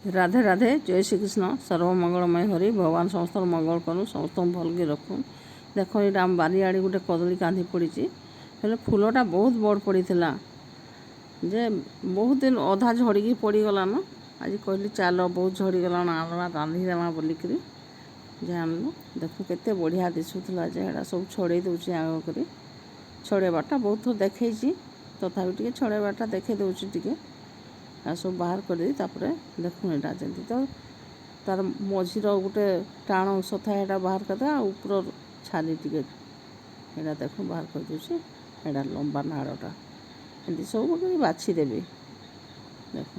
राधे राधे जय श्री कृष्ण सर्वमंगलमय हरि भगवान समस्त मंगल करूँ समस्त भल के रखूँ। देख ये आम बारियाड़े गोटे कदली कांधी पड़ी हेल्ले फूलटा बहुत बड़ पड़ी जे बहुत दिन अधा झड़ी पड़गला न। आज कहली चाल बहुत झड़गला आनवा रांधिदेमा बोलिक जे आनलु देखु केते बढ़िया दिशुला जे सब छड़े दूसरी आग कर छड़ेबाटा बहुत थर देखी तथापि टे छड़ेबाटा देखे दूसरी टे आ सब बाहर कर देखुन यहाँ जमी तो तार मझीर गोटे टाण अंश थाए बाहर करदे ऊपर छाली टे यहाँ देख बाहर कर दूसरी यहाँ लंबा नाड़टा एमती सब बाछीदेवी। देख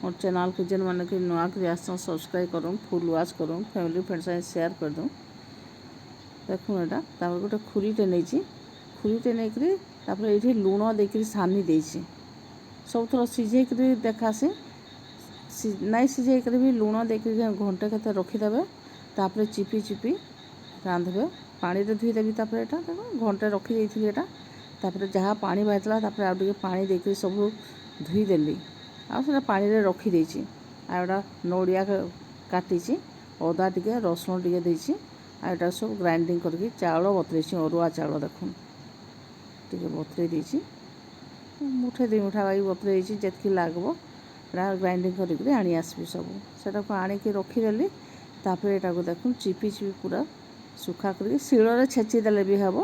मोर चैनल को जेन मैंने कि नुआ कर सब्सक्राइब करूँ फुल वाच करूँ फैमिली फ्रेंड्स शेयर कर दूँ। देखुन यहाँ गोटे खुरीटे नहीं खुरीटे नहीं ये लुण देकर सानी देसी सब थर सीझे देखासी नाई सीझे भी लुण देकर घंटे के रखीदे तापर चिपी चिपी रांधे पानी धोईदेवी घंटे रखी तापर जहाँ पानी बाहर आगे पानी देकर सब धोईदेली आसा पानी रखीदे आटा नड़िया काटी अदा टे रसुण टे आटा सब ग्राइंडिंग करके चाउल बतरे अरुआ चाउल देखुन टे बतरे मुठे दुई मुठा बाई बतरे जितकी लगब ग्राइंडिंग करके आनी आसबि सब से आणिकी रखीदेली तापर यहाँ देखुन चिपी चिपी पूरा सुखा कर शिଳରେ छेचिदेले भी हम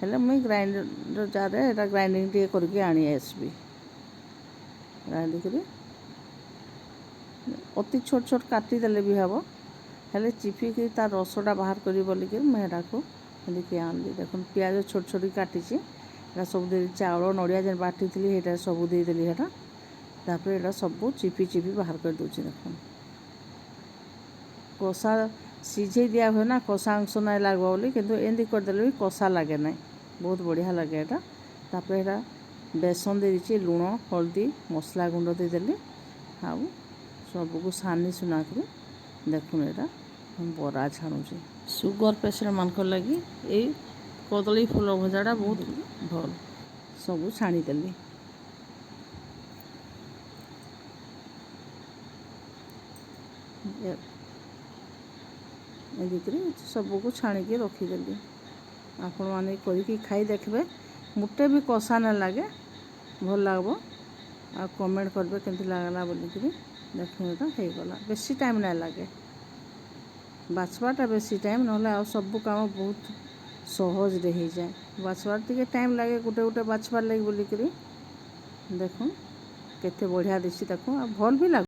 हेल्ले मुई ग्राइंडर जार एटा ग्राइंडिंग टे करके आनी आसबि ग्राइंडिंग कर अति छोट छोट काटिदेले भी हम हेल्ले चिपिकी तार रसटा बाहर करी बोलिक मुझे हेल्ले आनली देखुन पियाज छोट छोट काटी सब दे चाउल नड़िया जेन बाटी थी ये सब देदेली है तापर यहाँ सब चिपी चिपी बाहर कर दूसरी देखुन कषा सीझे दिया हुए ना कषा अंश ना लगे बोली किंतु एमती करदे भी कषा लगे ना बहुत बढ़िया लगे यहाँ तापर यहाँ बेसन दे दीची लुण हल्दी मसला गुंड देदेली आउ सबको सानी सुना कर देखुन यहाँ बरा छाणुची सुगर पेसेंट मान लगी ये कदली फूल भजाटा बहुत भल सब छाणीदेली एदिक सबको छाणिकी रखीदेली आपण मैंने करके खाई देखबे मुटे भी कषा ना लगे भल लगब आ कमेंट करबे केमती लगला बोलिक देखुन हो गला बेसी टाइम ना लगे बाछवाटा बेसी टाइम ना सब काम बहुत सहज रे हो जाए बाछवार टे टाइम लगे गोटे गोटे बाछवार लगे बोलिक देखुन केते बढ़िया दिशी देखो भल भी लगे।